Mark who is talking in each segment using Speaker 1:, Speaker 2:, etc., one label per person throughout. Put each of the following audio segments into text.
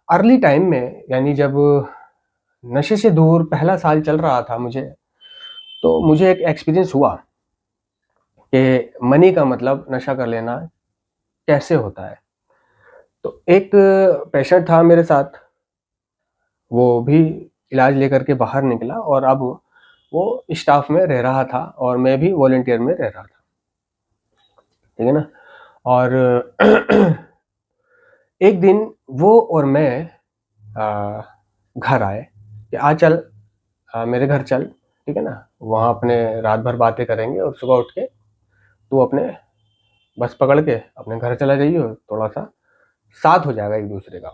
Speaker 1: Early time में, यानी जब नशे से दूर पहला साल चल रहा था मुझे, तो मुझे एक एक्सपीरियंस हुआ कि मनी का मतलब नशा कर लेना कैसे होता है। तो एक पेशेंट था मेरे साथ, वो भी इलाज लेकर के बाहर निकला और अब वो स्टाफ में रह रहा था और मैं भी वॉलंटियर में रह रहा था, ठीक है ना। और एक दिन वो और मैं घर आए कि आ चल, मेरे घर चल, ठीक है ना। वहाँ अपने रात भर बातें करेंगे और सुबह उठ के तू अपने बस पकड़ के अपने घर चला जाइए, थोड़ा सा साथ हो जाएगा एक दूसरे का।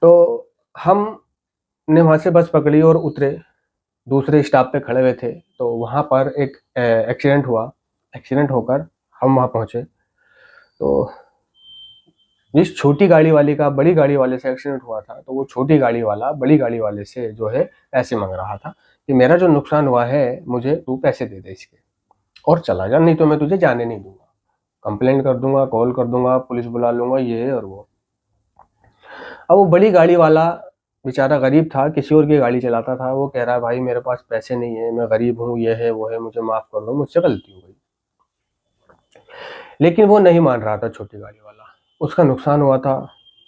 Speaker 1: तो हमने वहाँ से बस पकड़ी और उतरे, दूसरे स्टॉप पे खड़े हुए थे। तो वहाँ पर एक एक्सीडेंट हुआ। एक्सीडेंट होकर हम वहाँ पहुँचे, तो जिस छोटी गाड़ी वाले का बड़ी गाड़ी वाले से एक्सीडेंट हुआ था, तो वो छोटी गाड़ी वाला बड़ी गाड़ी वाले से जो है पैसे मांग रहा था कि मेरा जो नुकसान हुआ है मुझे तू पैसे दे दे इसके और चला जा, नहीं तो मैं तुझे जाने नहीं दूंगा, कंप्लेंट कर दूंगा, कॉल कर दूंगा, पुलिस बुला लूंगा, ये और वो। अब वो बड़ी गाड़ी वाला बेचारा गरीब था, किसी और की गाड़ी चलाता था। वो कह रहा है भाई मेरे पास पैसे नहीं है, मैं गरीब हूँ, ये है वो है, मुझे माफ कर दो, मुझसे गलती हो गई। लेकिन वो नहीं मान रहा था, छोटी गाड़ी वाला, उसका नुकसान हुआ था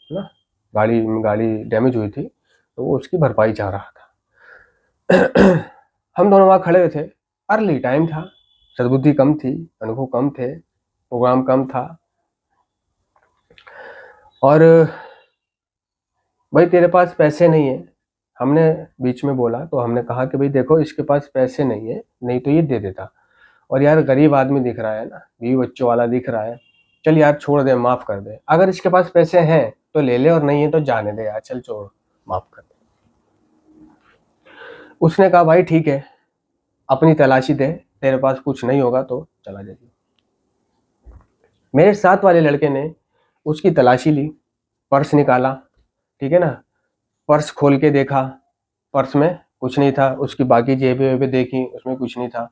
Speaker 1: ना, गाड़ी गाड़ी डैमेज हुई थी, तो वो उसकी भरपाई चाह रहा था। हम दोनों वहाँ खड़े हुए थे। अर्ली टाइम था, सद्बुद्धि कम थी, अनुभव कम थे, प्रोग्राम कम था। और भाई तेरे पास पैसे नहीं है, हमने बीच में बोला। तो हमने कहा कि भाई देखो इसके पास पैसे नहीं है, नहीं तो ये दे देता, और यार गरीब आदमी दिख रहा है ना, बीवी बच्चों वाला दिख रहा है, चल यार छोड़ दे, माफ कर दे, अगर इसके पास पैसे हैं तो ले ले और नहीं है तो जाने दे यार, चल छोड़, माफ कर दे। उसने कहा भाई ठीक है, अपनी तलाशी दे, तेरे पास कुछ नहीं होगा तो चला जाइए। मेरे साथ वाले लड़के ने उसकी तलाशी ली, पर्स निकाला, ठीक है ना। पर्स खोल के देखा, पर्स में कुछ नहीं था, उसकी बाकी जेबें वेबें देखी, उसमें कुछ नहीं था,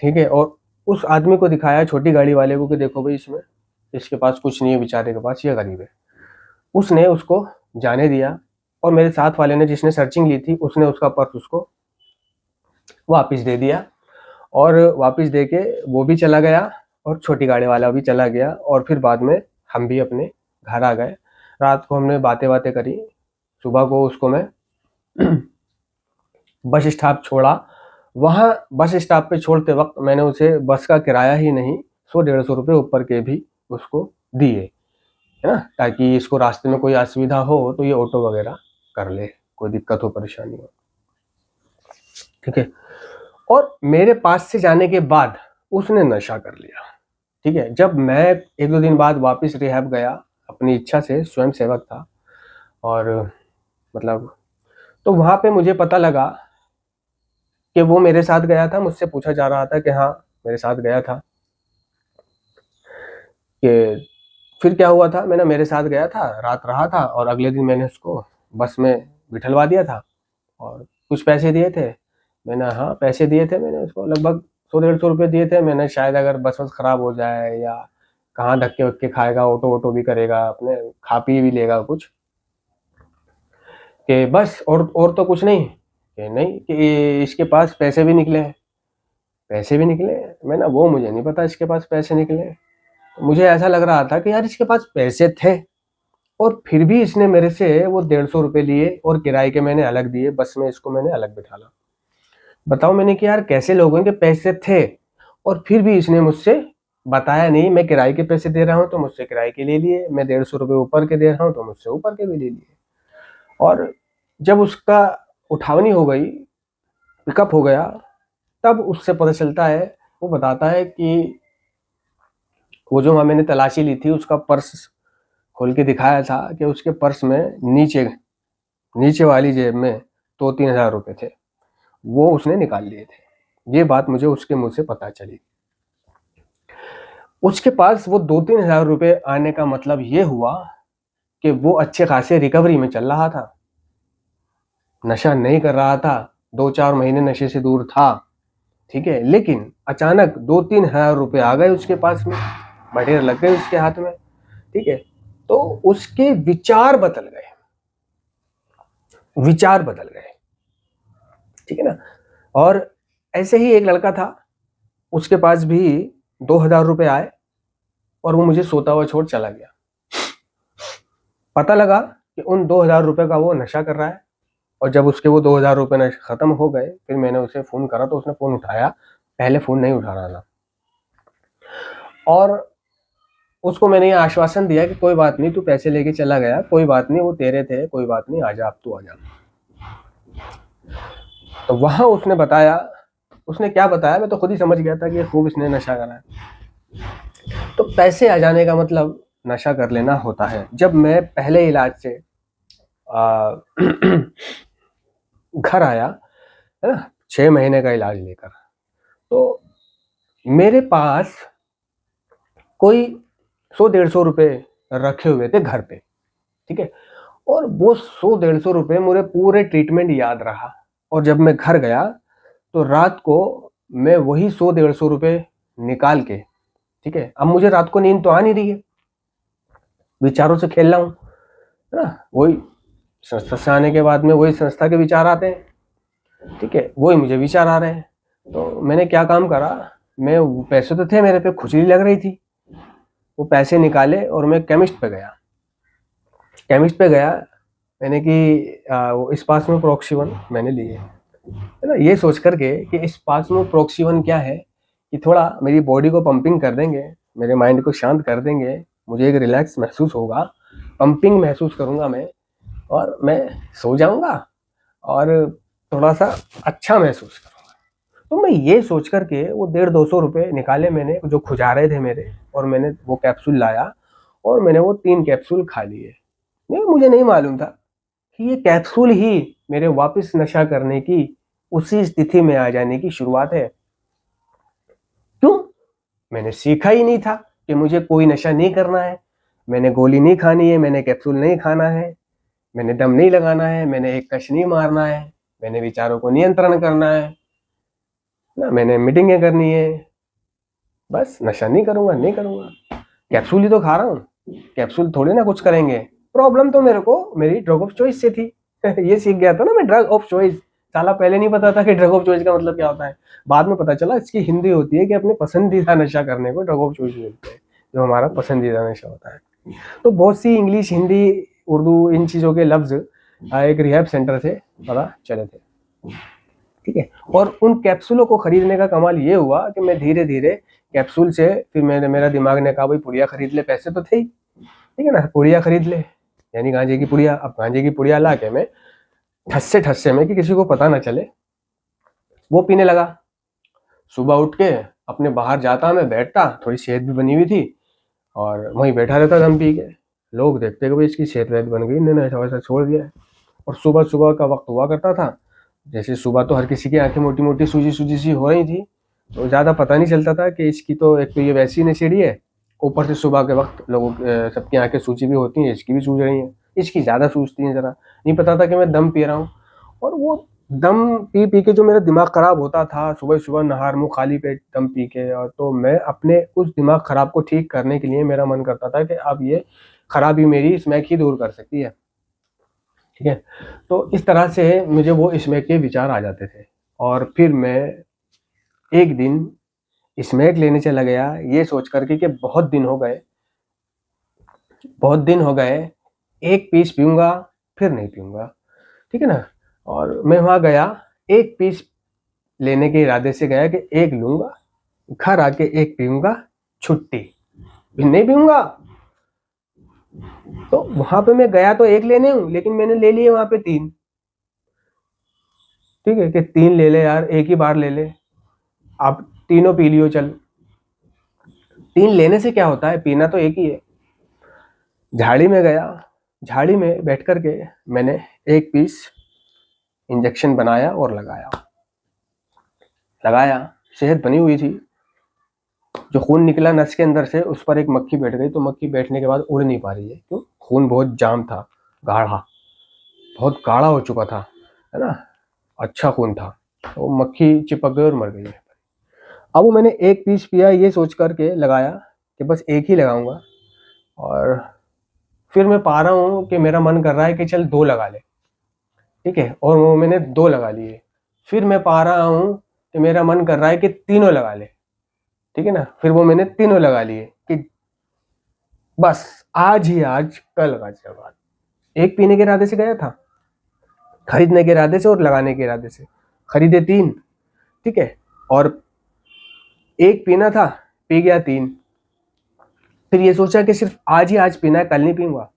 Speaker 1: ठीक है। और उस आदमी को दिखाया, छोटी गाड़ी वाले को, कि देखो भाई इसमें, इसके पास कुछ नहीं है बेचारे के पास, ये गरीब है। उसने उसको जाने दिया और मेरे साथ वाले ने, जिसने सर्चिंग ली थी, उसने उसका पर्स उसको वापस दे दिया और वापस दे के वो भी चला गया और छोटी गाड़ी वाला भी चला गया। और फिर बाद में हम भी अपने घर आ गए। रात को हमने बातें बातें करी, सुबह को उसको मैं बस स्टॉप छोड़ा। वहाँ बस स्टॉप पे छोड़ते वक्त मैंने उसे बस का किराया ही नहीं, 100-150 रुपये ऊपर के भी उसको दिए, है ना, ताकि इसको रास्ते में कोई असुविधा हो तो ये ऑटो वगैरह कर ले, कोई दिक्कत हो, परेशानी हो, ठीक है। और मेरे पास से जाने के बाद उसने नशा कर लिया, ठीक है। जब मैं 1-2 दिन बाद वापस रिहैब गया, अपनी इच्छा से, स्वयं सेवक था, और मतलब, तो वहाँ पे मुझे पता लगा कि वो मेरे साथ गया था। मुझसे पूछा जा रहा था कि हाँ मेरे साथ गया था, कि फिर क्या हुआ था। मैंने मेरे साथ गया था, रात रहा था, और अगले दिन मैंने उसको बस में बिठलवा दिया था और कुछ पैसे दिए थे। मैंने, हाँ पैसे दिए थे, मैंने उसको लगभग 100-150 रुपये दिए थे। मैंने, शायद अगर बस वस खराब हो जाए या कहाँ धक्के वक्के खाएगा, ऑटो वोटो भी करेगा, अपने खा पी भी लेगा कुछ, कि बस, और तो कुछ नहीं, कि नहीं कि इसके पास पैसे भी निकले हैं। पैसे भी निकले, मैंने, वो मुझे नहीं पता इसके पास पैसे निकले। तो मुझे ऐसा लग रहा था कि यार इसके पास पैसे थे और फिर भी इसने मेरे से वो 150 रुपये लिए और किराए के मैंने अलग दिए, बस में इसको मैंने अलग बिठाला। बताओ मैंने कि यार कैसे लोगों के पैसे थे और फिर भी इसने मुझसे बताया नहीं। मैं किराए के पैसे दे रहा हूँ तो मुझसे किराए के ले लिए, मैं 150 रुपये ऊपर के दे रहा हूँ तो मुझसे ऊपर के भी ले लिए। और जब उसका उठावनी हो गई, पिकअप हो गया, तब उससे पता चलता है, वो बताता है कि वो जो वहाँ मैंने तलाशी ली थी, उसका पर्स खोल के दिखाया था कि उसके पर्स में नीचे नीचे वाली जेब में 2-3 हज़ार रुपये थे, वो उसने निकाल लिए थे। ये बात मुझे उसके मुंह से पता चली। उसके पास वो 2-3 हज़ार रुपये आने का मतलब ये हुआ कि वो अच्छे खासे रिकवरी में चल रहा था, नशा नहीं कर रहा था, 2-4 महीने नशे से दूर था, ठीक है। लेकिन अचानक 2-3 हज़ार रुपये आ गए उसके पास में, बढ़ेर लग गए उसके हाथ में, ठीक है। तो उसके विचार बदल गए, विचार बदल गए, ठीक है ना। और ऐसे ही एक लड़का था, उसके पास भी 2,000 रुपए आए और वो मुझे सोता हुआ छोड़ चला गया। पता लगा कि उन 2,000 रुपए का वो नशा कर रहा है, और जब उसके वो 2,000 रुपए खत्म हो गए, फिर मैंने उसे फोन करा तो उसने फोन उठाया, पहले फोन नहीं उठा रहा था। और उसको मैंने ये आश्वासन दिया कि कोई बात नहीं, तू पैसे लेके चला गया, कोई बात नहीं, वो तेरे थे, कोई बात नहीं, आजा, अब तू आजा। तो वहां उसने क्या बताया, मैं तो खुद ही समझ गया था कि ये खूब इसने नशा करा है। तो पैसे आ जाने का मतलब नशा कर लेना होता है। जब मैं पहले इलाज से घर आया, है ना, 6 महीने का इलाज लेकर, तो मेरे पास कोई 100-150 रुपए रखे हुए थे घर पे, ठीक है। और वो 100-150 रुपए मुझे पूरे ट्रीटमेंट याद रहा, और जब मैं घर गया तो रात को मैं वही 100-150 रुपए निकाल के, ठीक है, अब मुझे रात को नींद तो आ नहीं रही है, विचारों से खेल रहा हूँ, है ना, वही संस्था से आने के बाद में वही संस्था के विचार आते हैं, ठीक है, वही मुझे विचार आ रहे हैं। तो मैंने क्या काम करा, मैं पैसे तो थे मेरे पे, खुजली लग रही थी, वो पैसे निकाले और मैं केमिस्ट पे गया। मैंने कि वो स्पास्मो प्रोक्सीवन मैंने लिए, है ना, ये सोच करके कि स्पास्मो प्रोक्सीवन क्या है, कि थोड़ा मेरी बॉडी को पंपिंग कर देंगे, मेरे माइंड को शांत कर देंगे, मुझे एक रिलैक्स महसूस होगा, पंपिंग महसूस करूंगा मैं, और मैं सो जाऊंगा और थोड़ा सा अच्छा महसूस करूंगा। तो मैं ये सोच करके वो 150-200 रुपये निकाले मैंने, जो खुजा रहे थे मेरे, और मैंने वो कैप्सूल लाया और मैंने वो 3 कैप्सूल खा लिए। नहीं, मुझे नहीं मालूम था कि ये कैप्सूल ही मेरे वापस नशा करने की, उसी स्थिति में आ जाने की शुरुआत है। क्यों? मैंने सीखा ही नहीं था कि मुझे कोई नशा नहीं करना है, मैंने गोली नहीं खानी है, मैंने कैप्सूल नहीं खाना है, मैंने दम नहीं लगाना है, मैंने एक कश नहीं मारना है, मैंने विचारों को नियंत्रण करना है ना, मैंने मीटिंगें करनी है, बस नशा नहीं करूंगा। कैप्सूल ही तो खा रहा हूँ, कैप्सूल थोड़ी ना कुछ करेंगे। प्रॉब्लम तो मेरे को मेरी ड्रग ऑफ चॉइस से थी। ये सीख गया था ना मैं, ड्रग ऑफ चॉइस। साला पहले नहीं पता था कि ड्रग ऑफ चॉइस का मतलब क्या होता है, बाद में पता चला इसकी हिंदी होती है कि अपने पसंदीदा नशा करने को ड्रग ऑफ चॉइस बोलते हैं, जो हमारा पसंदीदा नशा होता है। तो बहुत सी इंग्लिश, हिंदी, उर्दू, इन चीज़ों के लफ्ज एक रिहैब सेंटर से पता चले थे, ठीक है। और उन कैप्सूलों को खरीदने का कमाल ये हुआ कि मैं धीरे धीरे कैप्सूल से, फिर मेरा दिमाग ने कहा भाई पुड़िया खरीद ले, पैसे तो थे ही, ठीक है ना, पुड़िया खरीद ले, यानी गांजे की पुड़िया। अब गांजे की पुड़िया ला के मैं ठस्से में, कि किसी को पता ना चले, वो पीने लगा। सुबह उठ के अपने बाहर जाता, मैं बैठता, थोड़ी सेहत भी बनी हुई थी, और वहीं बैठा रहता दम पी के। लोग देखते कि भाई इसकी सेहत वेहत बन गई, इन्होंने ऐसा वैसा छोड़ दिया है। और सुबह सुबह का वक्त हुआ करता था, जैसे सुबह तो हर किसी की आंखें मोटी मोटी सूजी सूजी सी हो रही थी, तो ज़्यादा पता नहीं चलता था कि इसकी तो एक तो ये वैसी नशेड़ी है, ऊपर से सुबह के वक्त लोगों सबकी आंखें सूजी भी होती हैं, इसकी भी सूज रही हैं, इसकी ज़्यादा सूजती हैं, ज़रा नहीं पता था कि मैं दम पी रहा हूँ। और वो दम पी पी के जो मेरा दिमाग ख़राब होता था, सुबह सुबह नहार मुँह खाली पेट दम पी के, और तो मैं अपने उस दिमाग ख़राब को ठीक करने के लिए, मेरा मन करता था कि अब ये खराबी मेरी स्मैक ही दूर कर सकती है, ठीक है। तो इस तरह से मुझे वो स्मैक के विचार आ जाते थे, और फिर मैं एक दिन स्मैक लेने चला गया, ये सोच करके कि बहुत दिन हो गए, एक पीस पीऊंगा, फिर नहीं पीऊंगा, ठीक है ना। और मैं वहां गया, एक पीस लेने के इरादे से गया कि एक लूंगा, घर आके एक पीऊंगा, छुट्टी, फिर नहीं पीऊंगा। तो वहां पे मैं गया तो एक लेने हूं, लेकिन मैंने ले लिए वहां पे 3, ठीक है, कि 3 ले ले यार, एक ही बार ले ले, आप तीनों पी लियो, चल। 3 लेने से क्या होता है, पीना तो एक ही है। झाड़ी में गया, झाड़ी में बैठ करके मैंने एक पीस इंजेक्शन बनाया और लगाया। सेहत बनी हुई थी, जो खून निकला नस के अंदर से, उस पर एक मक्खी बैठ गई, तो मक्खी बैठने के बाद उड़ नहीं पा रही है, क्यों? खून बहुत जाम था, गाढ़ा, बहुत गाढ़ा हो चुका था, है ना, अच्छा खून था, तो मक्खी चिपक गई और मर गई। अब वो मैंने एक पीस पिया, ये सोच करके लगाया कि बस एक ही लगाऊंगा, और फिर मैं पा रहा हूँ कि मेरा मन कर रहा है कि चल 2 लगा ले, ठीक है, और वो मैंने 2 लगा लिए। फिर मैं पा रहा हूँ कि मेरा मन कर रहा है कि तीनों लगा ले, ठीक है ना, फिर वो मैंने तीनों लगा लिए कि बस आज ही आज, कल का जवाब। एक पीने के इरादे से गया था, खरीदने के इरादे से और लगाने के इरादे से, खरीदे 3, ठीक है, और एक पीना था, पी गया 3। फिर ये सोचा कि सिर्फ आज ही आज पीना है, कल नहीं पीऊंगा,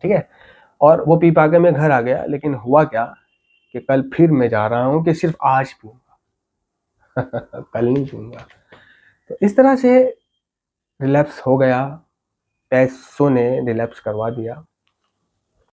Speaker 1: ठीक है, और वो पी पा के मैं घर आ गया। लेकिन हुआ क्या कि कल फिर मैं जा रहा हूँ कि सिर्फ आज पीऊंगा कल नहीं पीऊंगा। तो इस तरह से रिलैप्स हो गया, पैसों ने रिलैप्स करवा दिया।